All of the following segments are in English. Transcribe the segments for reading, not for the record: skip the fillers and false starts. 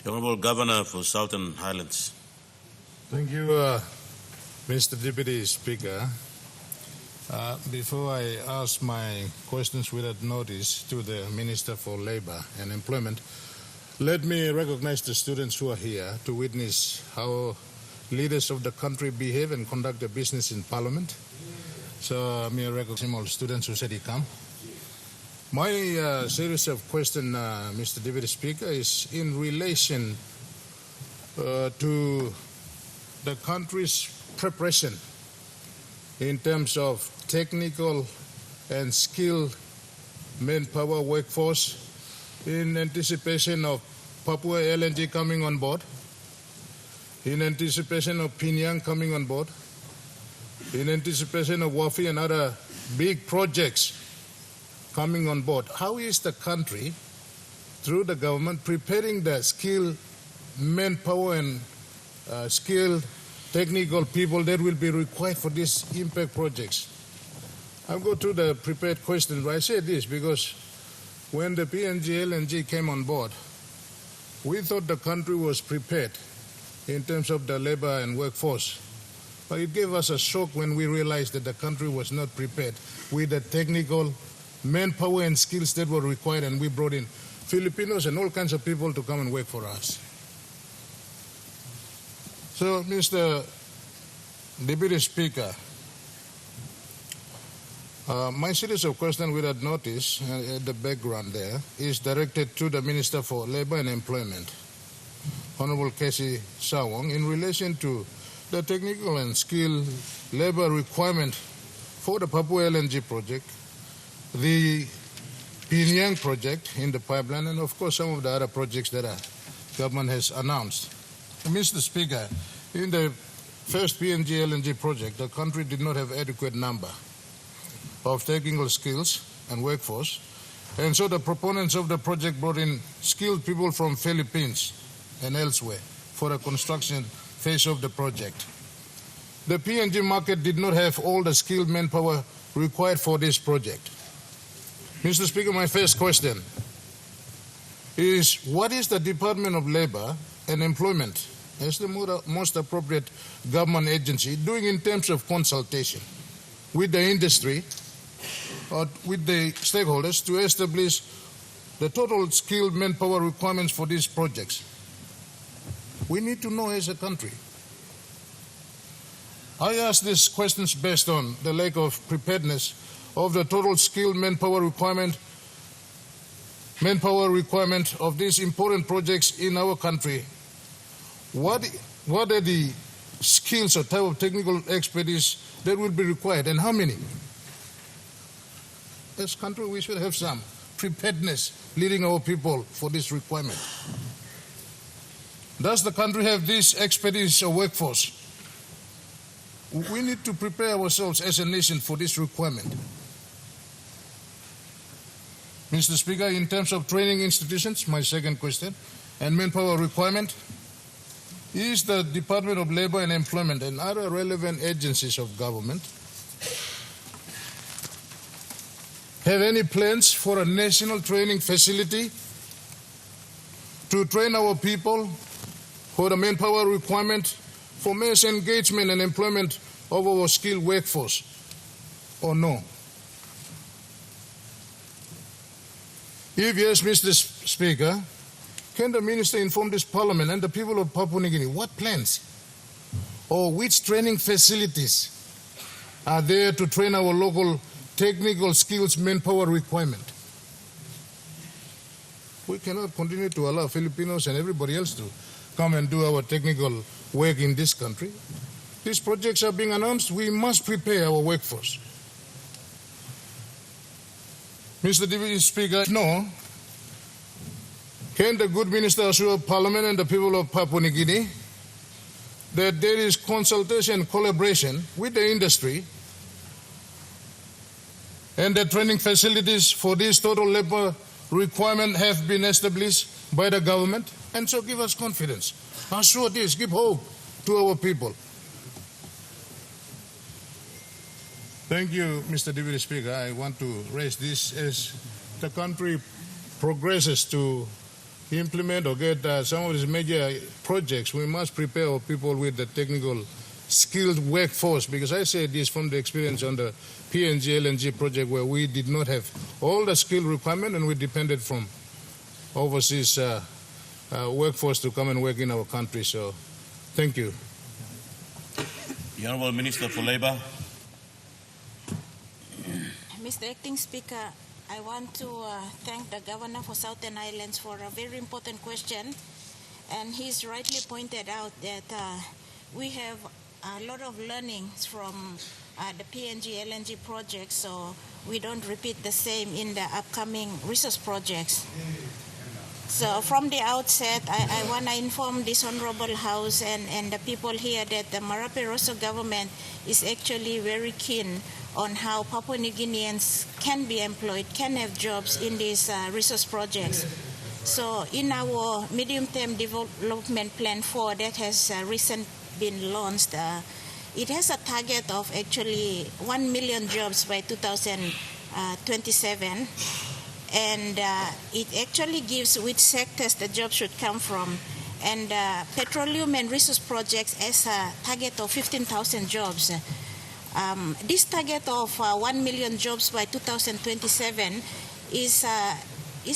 The Honourable Governor for Southern Highlands. Thank you, Mr. Deputy Speaker. Before I ask my questions without notice to the Minister for Labour and Employment, let me recognize the students who are here to witness how leaders of the country behave and conduct their business in Parliament. So may I recognize all students who said he come. My series of questions, Mr. Deputy Speaker, is in relation to the country's preparation in terms of technical and skilled manpower workforce in anticipation of Papua LNG coming on board, in anticipation of Pinyang coming on board, in anticipation of WAFI and other big projects coming on board. How is the country, through the government, preparing the skilled manpower and skilled technical people that will be required for these impact projects? I'll go to the prepared question, but I say this because when the PNG LNG came on board, we thought the country was prepared in terms of the labor and workforce. But it gave us a shock when we realized that the country was not prepared with the technical manpower and skills that were required, and we brought in Filipinos and all kinds of people to come and work for us. So, Mr. Deputy Speaker, my series of questions without notice, the background there, is directed to the Minister for Labour and Employment, Honourable Kessy Sawang, in relation to the technical and skilled labour requirement for the Papua LNG project, the Pinyang project in the pipeline, and of course some of the other projects that the government has announced. Mr. Speaker, in the first PNG LNG project, the country did not have adequate number of technical skills and workforce, and so the proponents of the project brought in skilled people from Philippines and elsewhere for the construction phase of the project. The PNG market did not have all the skilled manpower required for this project. Mr. Speaker, my first question is, what is the Department of Labour and Employment, as the most appropriate government agency, doing in terms of consultation with the industry or with the stakeholders to establish the total skilled manpower requirements for these projects? We need to know as a country. I ask these questions based on the lack of preparedness of the total skilled manpower requirement of these important projects in our country. What are the skills or type of technical expertise that will be required, and how many? As a country, we should have some preparedness leading our people for this requirement. Does the country have this expertise or workforce? We need to prepare ourselves as a nation for this requirement. Mr. Speaker, in terms of training institutions, my second question, and manpower requirement, is the Department of Labour and Employment and other relevant agencies of government have any plans for a national training facility to train our people for the manpower requirement for mass engagement and employment of our skilled workforce, or no? If yes, Mr. Speaker, can the Minister inform this Parliament and the people of Papua New Guinea what plans or which training facilities are there to train our local technical skills manpower requirement? We cannot continue to allow Filipinos and everybody else to come and do our technical work in this country. These projects are being announced. We must prepare our workforce. Mr. Deputy Speaker, no. Can the good minister assure Parliament and the people of Papua New Guinea that there is consultation and collaboration with the industry and that training facilities for this total labor requirement have been established by the government? And so give us confidence. Assure this, give hope to our people. Thank you, Mr. Deputy Speaker. I want to raise this as the country progresses to implement or get some of these major projects, we must prepare our people with the technical skilled workforce, because I say this from the experience on the PNG LNG project where we did not have all the skill requirement and we depended from overseas workforce to come and work in our country. So thank you. The Honourable Minister for Labour. Mr. Acting Speaker, I want to thank the Governor for Southern Highlands for a very important question. And he's rightly pointed out that we have a lot of learnings from the PNG LNG project, so we don't repeat the same in the upcoming resource projects. So from the outset, I want to inform this Honorable House and the people here that the Marape Rosso government is actually very keen on how Papua New Guineans can be employed, can have jobs in these resource projects. So in our medium-term development plan 4 that has recently been launched, it has a target of actually 1 million jobs by 2027. And it actually gives which sectors the jobs should come from. And petroleum and resource projects has a target of 15,000 jobs. This target of 1 million jobs by 2027 is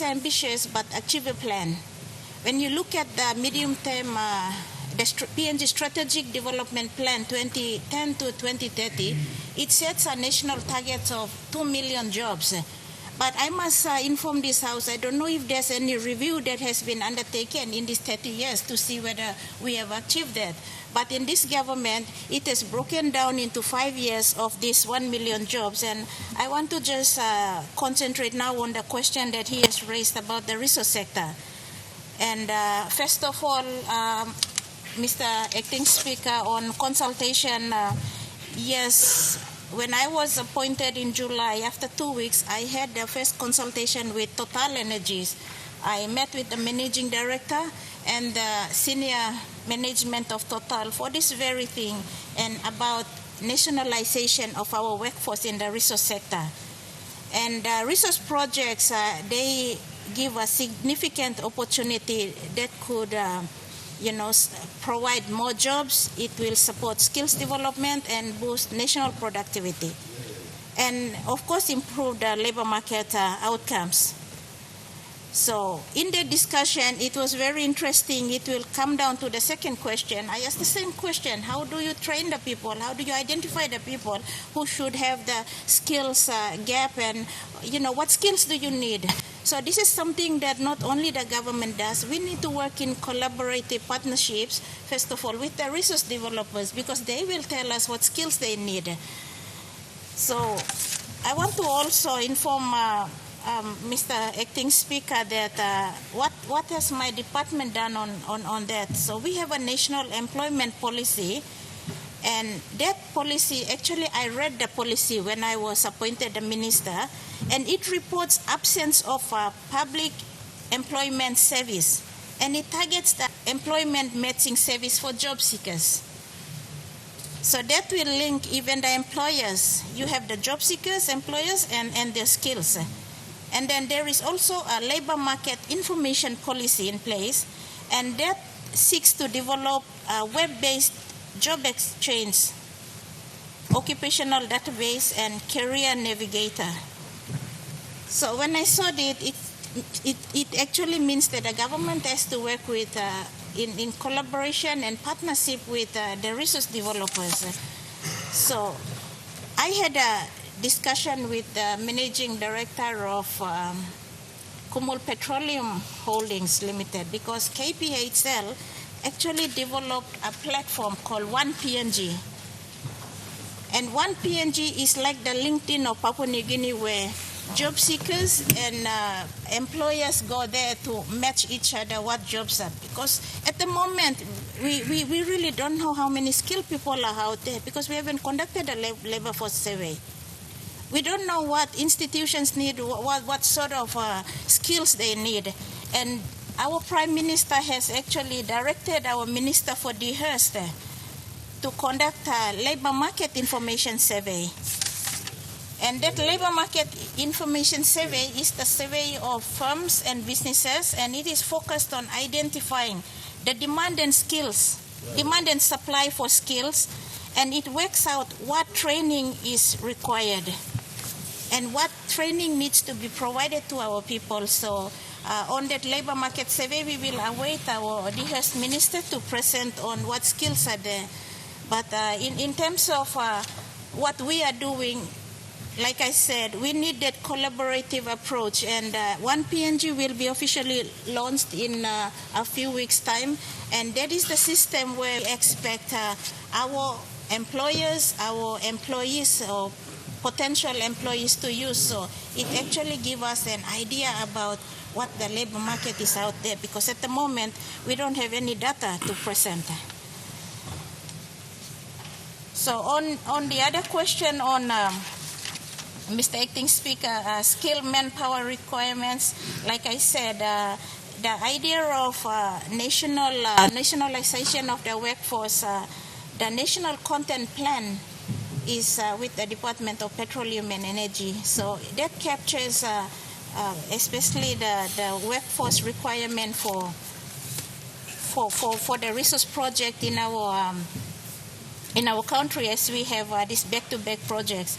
ambitious but achievable plan. When you look at the medium-term the PNG Strategic Development Plan 2010 to 2030, it sets a national target of 2 million jobs. But I must inform this House, I don't know if there's any review that has been undertaken in these 30 years to see whether we have achieved that. But in this government, it has broken down into 5 years of these 1 million jobs. And I want to just concentrate now on the question that he has raised about the resource sector. And first of all, Mr. Acting Speaker, on consultation, yes, when I was appointed in July, after 2 weeks, I had the first consultation with Total Energies. I met with the managing director and the senior management of Total for this very thing and about nationalization of our workforce in the resource sector. And resource projects, they give a significant opportunity that could provide more jobs. It will support skills development and boost national productivity. And of course, improve the labor market outcomes. So in the discussion, it was very interesting. It will come down to the second question. I asked the same question. How do you train the people? How do you identify the people who should have the skills gap? And, what skills do you need? So this is something that not only the government does. We need to work in collaborative partnerships, first of all, with the resource developers, because they will tell us what skills they need. So I want to also inform Mr. Acting Speaker that what has my department done on that. So we have a national employment policy, and that policy, actually I read the policy when I was appointed the minister, and it reports absence of public employment service, and it targets the employment matching service for job seekers. So that will link even the employers. You have the job seekers, employers, and their skills. And then there is also a labor market information policy in place, and that seeks to develop a web-based job exchange, occupational database, and career navigator. So when I saw it actually means that the government has to work with in collaboration and partnership with the resource developers. So I had a discussion with the managing director of Kumul Petroleum Holdings Limited, because KPHL actually developed a platform called 1PNG. And 1PNG is like the LinkedIn of Papua New Guinea, where job seekers and employers go there to match each other what jobs are. Because at the moment, we really don't know how many skilled people are out there, because we haven't conducted a labor force survey. We don't know what institutions need, what sort of skills they need. And our Prime Minister has actually directed our Minister for Dehurst to conduct a labor market information survey. And that labor market information survey is the survey of firms and businesses, and it is focused on identifying the demand and skills, demand and supply for skills, and it works out what training is required and what training needs to be provided to our people. So on that labor market survey, we will await our DHS minister to present on what skills are there. But in terms of what we are doing, like I said, we need that collaborative approach, and one PNG will be officially launched in a few weeks' time, and that is the system where we expect our employers, our employees, or potential employees to use. So it actually gives us an idea about what the labor market is out there, because at the moment we don't have any data to present. So on the other question on Mr. Acting Speaker, skilled manpower requirements, like I said, the idea of nationalization of the workforce, the national content plan is with the Department of Petroleum and Energy. So that captures especially the workforce requirement for the resource project in our country, as we have these back-to-back projects.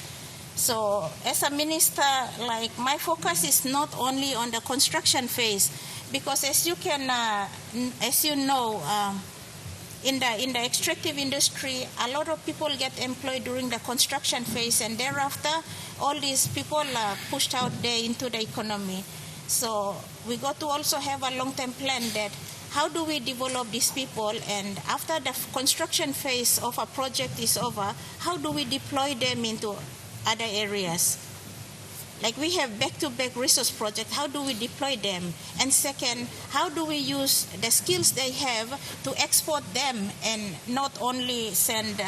So as a minister, like, my focus is not only on the construction phase, because as you know, in the extractive industry, a lot of people get employed during the construction phase, and thereafter, all these people are pushed out there into the economy. So we got to also have a long-term plan that how do we develop these people, and after the construction phase of a project is over, how do we deploy them into other areas? Like, we have back-to-back resource projects, how do we deploy them? And second, how do we use the skills they have to export them and not only send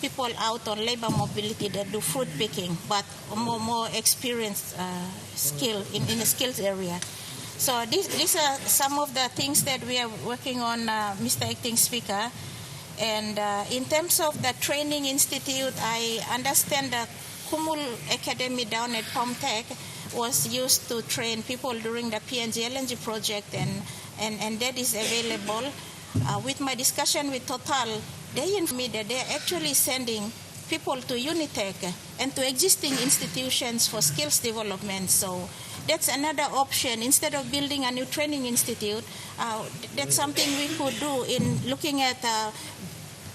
people out on labor mobility that do fruit picking, but more experienced skill in the skills area. So these are some of the things that we are working on, Mr. Acting Speaker. And in terms of the training institute, I understand that Kumul Academy down at POMTech was used to train people during the PNG LNG project, and that is available. With my discussion with Total, they informed me that they're actually sending people to Unitech and to existing institutions for skills development. So that's another option. Instead of building a new training institute, that's something we could do in looking at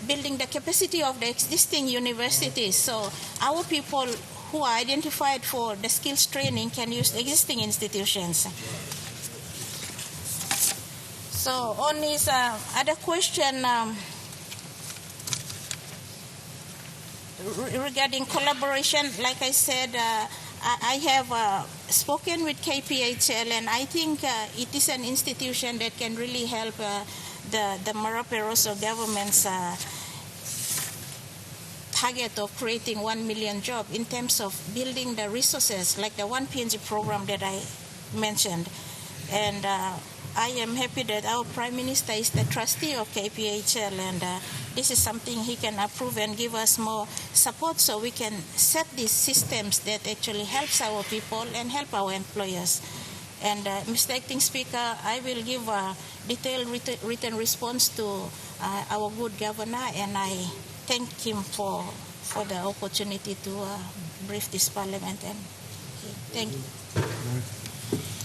building the capacity of the existing universities. So our people who are identified for the skills training can use the existing institutions. So on his other question regarding collaboration, like I said, I have spoken with KPHL, and I think it is an institution that can really help the Marape-Rosso government's target of creating 1 million jobs in terms of building the resources, like the One PNG program that I mentioned. And I am happy that our Prime Minister is the trustee of KPHL, and this is something he can approve and give us more support so we can set these systems that actually helps our people and help our employers. And Mr. Acting Speaker, I will give a detailed written response to our good governor, and I thank him for the opportunity to brief this parliament. And thank you.